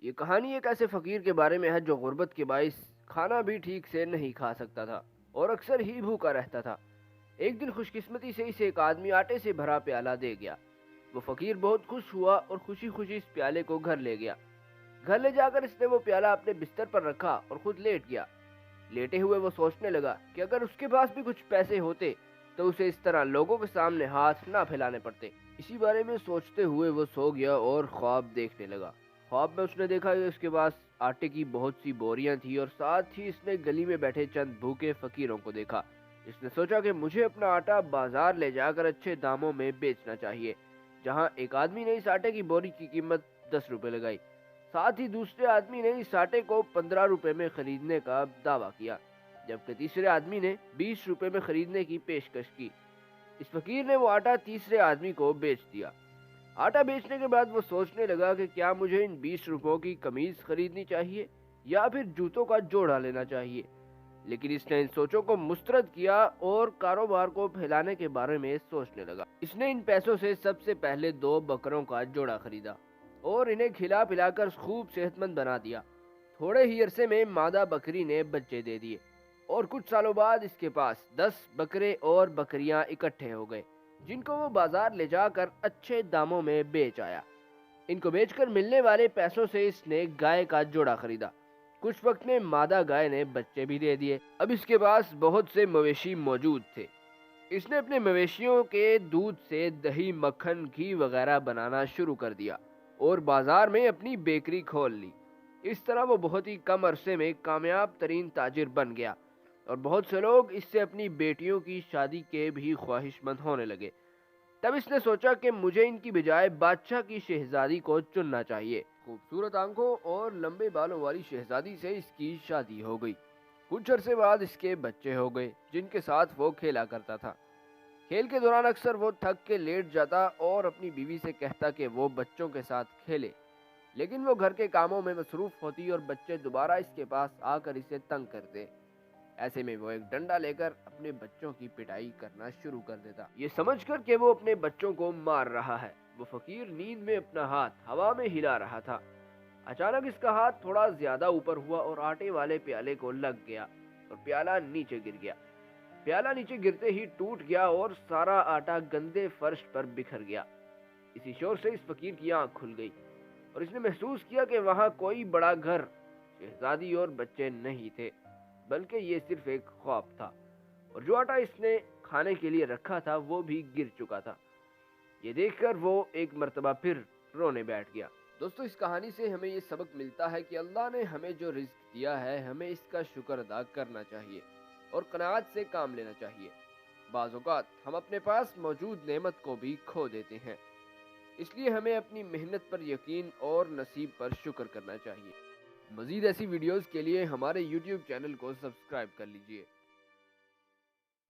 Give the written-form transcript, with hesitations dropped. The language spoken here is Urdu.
یہ کہانی ایک ایسے فقیر کے بارے میں ہے جو غربت کے باعث کھانا بھی ٹھیک سے نہیں کھا سکتا تھا اور اکثر ہی بھوکا رہتا تھا۔ ایک دن خوش قسمتی سے اسے ایک آدمی آٹے سے بھرا پیالہ دے گیا۔ وہ فقیر بہت خوش ہوا اور خوشی خوشی اس پیالے کو گھر لے گیا۔ گھر لے جا کر اس نے وہ پیالہ اپنے بستر پر رکھا اور خود لیٹ گیا۔ لیٹے ہوئے وہ سوچنے لگا کہ اگر اس کے پاس بھی کچھ پیسے ہوتے تو اسے اس طرح لوگوں کے سامنے ہاتھ نہ پھیلانے پڑتے۔ اسی بارے میں سوچتے ہوئے وہ سو گیا اور خواب دیکھنے لگا۔ خواب میں اس نے دیکھا کہ اس کے پاس آٹے کی بہت سی بوریاں تھی اور ساتھ ہی اس نے گلی میں بیٹھے چند بھوکے فقیروں کو دیکھا۔ اس نے سوچا کہ مجھے اپنا آٹا بازار لے جا کر اچھے داموں میں بیچنا چاہیے۔ جہاں ایک آدمی نے اس آٹے کی بوری کی قیمت 10 روپے لگائی، ساتھ ہی دوسرے آدمی نے اس آٹے کو 15 روپے میں خریدنے کا دعویٰ کیا، جبکہ تیسرے آدمی نے 20 روپے میں خریدنے کی پیشکش کی۔ اس فقیر نے وہ آٹا تیسرے آدمی کو بیچ دیا۔ آٹا بیچنے کے بعد وہ سوچنے لگا کہ کیا مجھے ان 20 روپوں کی قمیض خریدنی چاہیے یا پھر جوتوں کا جوڑا لینا چاہیے، لیکن اس نے ان سوچوں کو مسترد کیا اور کاروبار کو پھیلانے کے بارے میں سوچنے لگا۔ اس نے ان پیسوں سے سب سے پہلے 2 بکروں کا جوڑا خریدا اور انہیں کھلا پلا کر خوب صحت مند بنا دیا۔ تھوڑے ہی عرصے میں مادہ بکری نے بچے دے دیے اور کچھ سالوں بعد اس کے پاس 10 بکرے اور بکریاں اکٹھے ہو گئے، جن کو وہ بازار لے جا کر اچھے داموں میں بیچ آیا۔ ان کو بیچ کر ملنے والے پیسوں سے اس نے گائے کا جوڑا خریدا۔ کچھ وقت میں مادہ گائے نے بچے بھی دے دیے۔ اب اس کے پاس بہت سے مویشی موجود تھے۔ اس نے اپنے مویشیوں کے دودھ سے دہی، مکھن، گھی وغیرہ بنانا شروع کر دیا اور بازار میں اپنی بیکری کھول لی۔ اس طرح وہ بہت ہی کم عرصے میں کامیاب ترین تاجر بن گیا اور بہت سے لوگ اس سے اپنی بیٹیوں کی شادی کے بھی خواہش مند ہونے لگے۔ تب اس نے سوچا کہ مجھے ان کی بجائے بادشاہ کی شہزادی کو چننا چاہیے۔ خوبصورت آنکھوں اور لمبے بالوں والی شہزادی سے اس کی شادی ہو گئی۔ کچھ عرصے بعد اس کے بچے ہو گئے جن کے ساتھ وہ کھیلا کرتا تھا۔ کھیل کے دوران اکثر وہ تھک کے لیٹ جاتا اور اپنی بیوی سے کہتا کہ وہ بچوں کے ساتھ کھیلے، لیکن وہ گھر کے کاموں میں مصروف ہوتی اور بچے دوبارہ اس کے پاس آ کر اسے تنگ کرتے۔ ایسے میں وہ ایک ڈنڈا لے کر اپنے بچوں کی پٹائی کرنا شروع کر دیتا، یہ سمجھ کر کہ وہ اپنے بچوں کو مار رہا ہے۔ وہ فقیر نیند میں اپنا ہاتھ ہوا میں ہلا رہا تھا۔ اچانک اس کا ہاتھ تھوڑا زیادہ اوپر ہوا اور آٹے والے پیالے کو لگ گیا اور پیالہ نیچے گر گیا۔ پیالہ نیچے گرتے ہی ٹوٹ گیا اور سارا آٹا گندے فرش پر بکھر گیا۔ اسی شور سے اس فقیر کی آنکھ کھل گئی اور اس نے محسوس کیا کہ وہاں کوئی بڑا گھر، شہزادی اور بچے نہیں تھے، بلکہ یہ صرف ایک خواب تھا، اور جو آٹا اس نے کھانے کے لیے رکھا تھا وہ بھی گر چکا تھا۔ یہ دیکھ کر وہ ایک مرتبہ پھر رونے بیٹھ گیا۔ دوستو، اس کہانی سے ہمیں یہ سبق ملتا ہے کہ اللہ نے ہمیں جو رزق دیا ہے ہمیں اس کا شکر ادا کرنا چاہیے اور قناعت سے کام لینا چاہیے۔ بعض اوقات ہم اپنے پاس موجود نعمت کو بھی کھو دیتے ہیں، اس لیے ہمیں اپنی محنت پر یقین اور نصیب پر شکر کرنا چاہیے۔ مزید ایسی ویڈیوز کے لیے ہمارے YouTube چینل کو سبسکرائب کر لیجئے۔